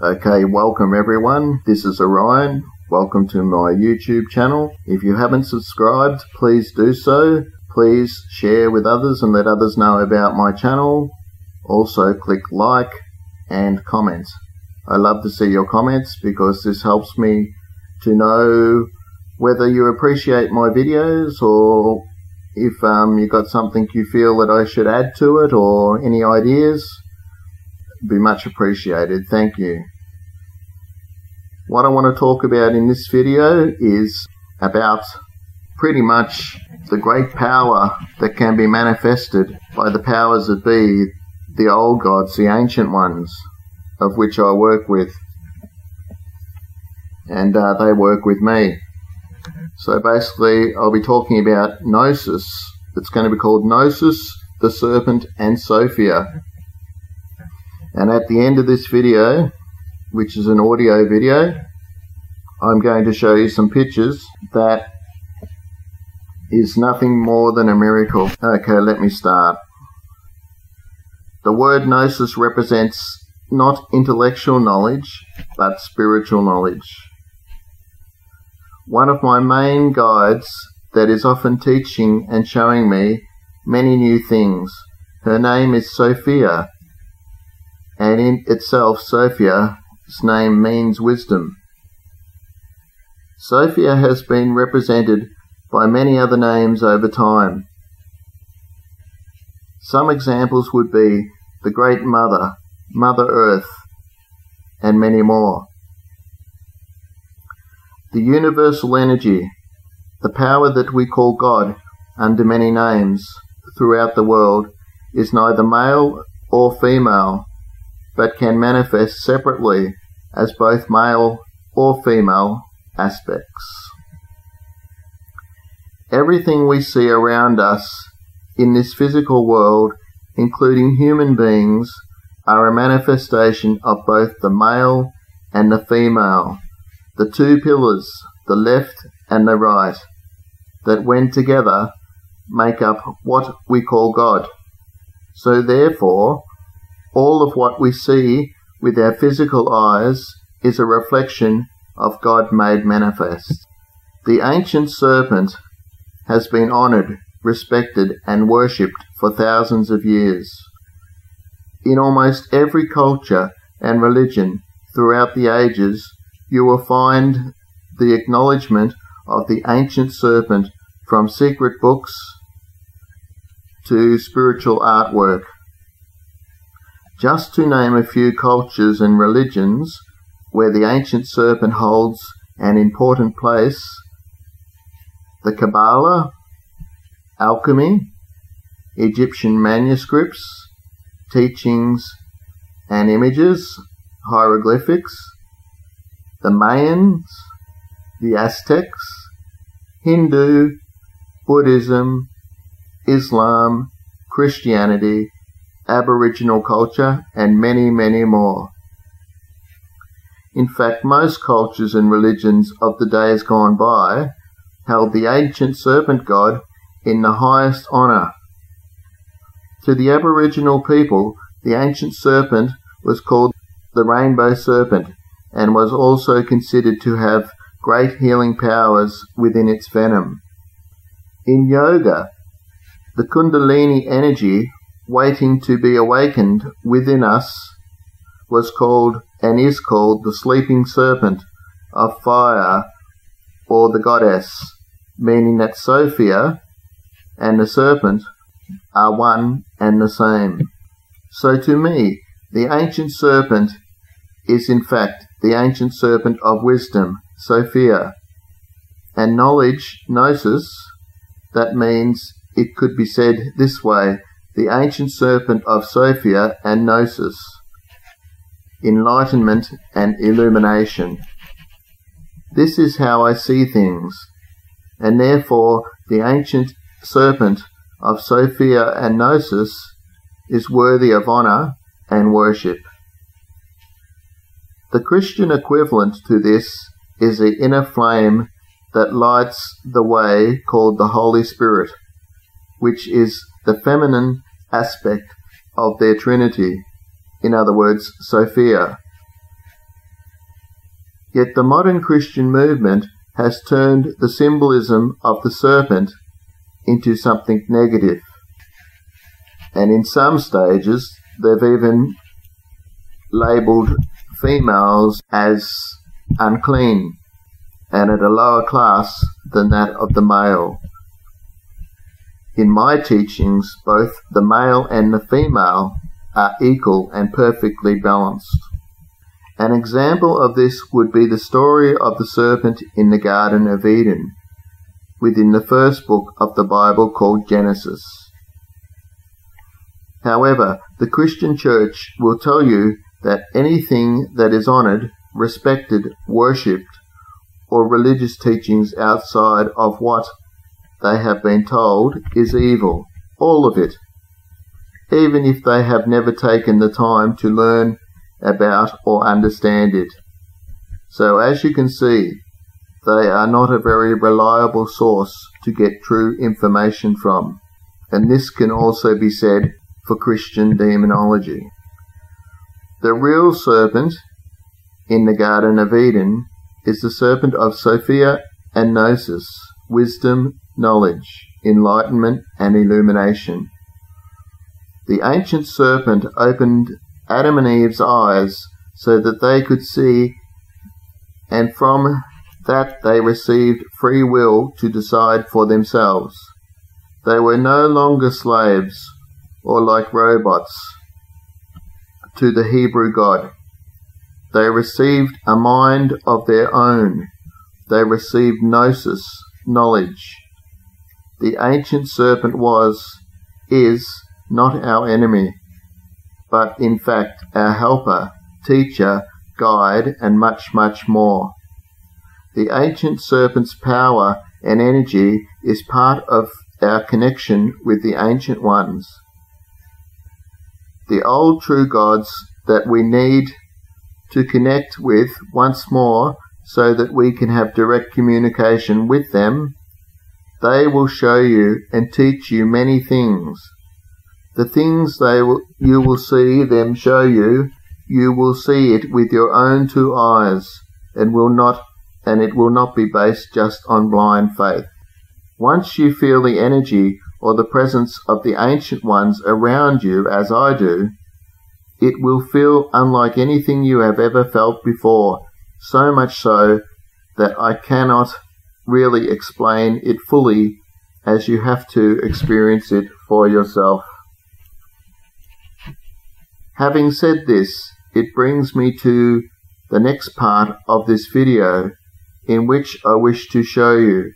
Okay, welcome everyone. This is Orion. Welcome to my YouTube channel. If you haven't subscribed, please do so. Please share with others and let others know about my channel. Also click like and comment. I love to see your comments because this helps me to know whether you appreciate my videos or if you got something you feel that I should add to it or any ideas. Be much appreciated. Thank you. What I want to talk about in this video is about pretty much the great power that can be manifested by the powers that be, the old gods, the ancient ones, of which I work with. And they work with me. So basically I'll be talking about Gnosis. It's going to be called Gnosis, the Serpent and Sophia. And at the end of this video, which is an audio video, I'm going to show you some pictures that is nothing more than a miracle. Okay, let me start. The word Gnosis represents not intellectual knowledge, but spiritual knowledge. One of my main guides that is often teaching and showing me many new things. Her name is Sophia. And in itself, Sophia's name means wisdom. Sophia has been represented by many other names over time. Some examples would be the Great Mother, Mother Earth, and many more. The universal energy, the power that we call God under many names throughout the world, is neither male or female, but can manifest separately as both male or female aspects. Everything we see around us in this physical world, including human beings, are a manifestation of both the male and the female, the two pillars, the left and the right, that when together make up what we call God. So therefore, all of what we see with our physical eyes is a reflection of God made manifest. The ancient serpent has been honoured, respected and worshipped for thousands of years. In almost every culture and religion throughout the ages, you will find the acknowledgement of the ancient serpent, from secret books to spiritual artwork. Just to name a few cultures and religions where the ancient serpent holds an important place: the Kabbalah, alchemy, Egyptian manuscripts, teachings and images, hieroglyphics, the Mayans, the Aztecs, Hindu, Buddhism, Islam, Christianity, Aboriginal culture, and many, many more. In fact, most cultures and religions of the days gone by held the ancient serpent god in the highest honour. To the Aboriginal people, the ancient serpent was called the Rainbow Serpent and was also considered to have great healing powers within its venom. In yoga, the Kundalini Energy waiting to be awakened within us was called and is called the Sleeping Serpent of fire, or the goddess, meaning that Sophia and the serpent are one and the same. So to me, the ancient serpent is in fact the ancient serpent of wisdom, Sophia, and knowledge, Gnosis. That means it could be said this way: the ancient serpent of Sophia and Gnosis, Enlightenment and Illumination. This is how I see things, and therefore the ancient serpent of Sophia and Gnosis is worthy of honour and worship. The Christian equivalent to this is the inner flame that lights the way, called the Holy Spirit, which is the feminine aspect of their Trinity, in other words, Sophia. Yet the modern Christian movement has turned the symbolism of the serpent into something negative. And in some stages, they've even labelled females as unclean and at a lower class than that of the male. In my teachings, both the male and the female are equal and perfectly balanced. An example of this would be the story of the serpent in the Garden of Eden, within the first book of the Bible called Genesis. However, the Christian Church will tell you that anything that is honoured, respected, worshipped, or religious teachings outside of what they have been told is evil, all of it, even if they have never taken the time to learn about or understand it. So as you can see, they are not a very reliable source to get true information from, and this can also be said for Christian demonology. The real serpent in the Garden of Eden is the serpent of Sophia and Gnosis, wisdom, knowledge, enlightenment, and illumination. The ancient serpent opened Adam and Eve's eyes so that they could see, and from that they received free will to decide for themselves. They were no longer slaves or like robots to the Hebrew God. They received a mind of their own. They received Gnosis, knowledge. The ancient serpent is not our enemy, but in fact our helper, teacher, guide, and much, much more. The ancient serpent's power and energy is part of our connection with the ancient ones, the old true gods that we need to connect with once more so that we can have direct communication with them. They will show you and teach you many things. The things you will see them show you, you will see it with your own two eyes, and it will not be based just on blind faith. Once you feel the energy or the presence of the ancient ones around you, as I do, it will feel unlike anything you have ever felt before, so much so that I cannot really explain it fully, as you have to experience it for yourself. Having said this, it brings me to the next part of this video, in which I wish to show you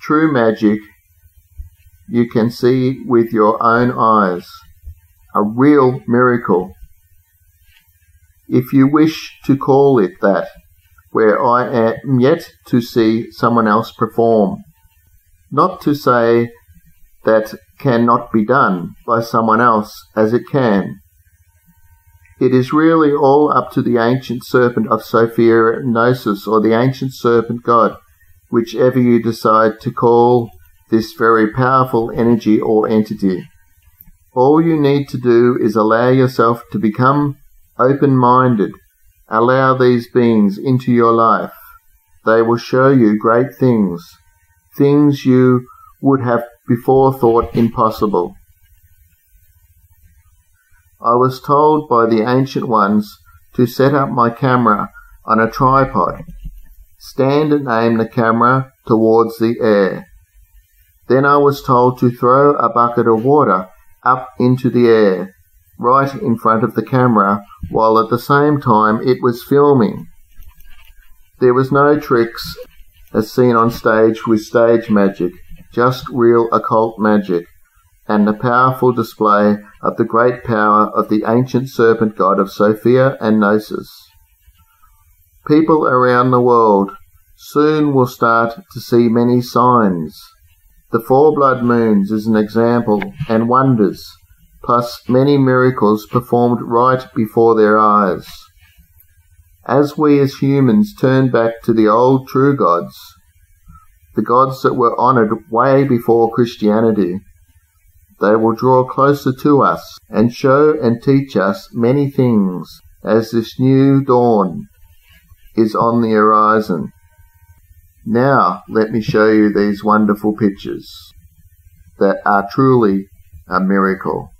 true magic you can see with your own eyes, a real miracle, if you wish to call it that, where I am yet to see someone else perform. Not to say that cannot be done by someone else, as it can. It is really all up to the ancient serpent of Sophia and Gnosis, or the ancient serpent God, whichever you decide to call this very powerful energy or entity. All you need to do is allow yourself to become open-minded. Allow these beings into your life. They will show you great things, things you would have before thought impossible. I was told by the ancient ones to set up my camera on a tripod, stand and aim the camera towards the air. Then I was told to throw a bucket of water up into the air, right in front of the camera, while at the same time it was filming. There was no tricks as seen on stage with stage magic, just real occult magic, and the powerful display of the great power of the ancient serpent god of Sophia and Gnosis. People around the world soon will start to see many signs. The 4 blood moons is an example, and wonders, plus many miracles performed right before their eyes. As we as humans turn back to the old true gods, the gods that were honoured way before Christianity, they will draw closer to us and show and teach us many things as this new dawn is on the horizon. Now let me show you these wonderful pictures that are truly a miracle.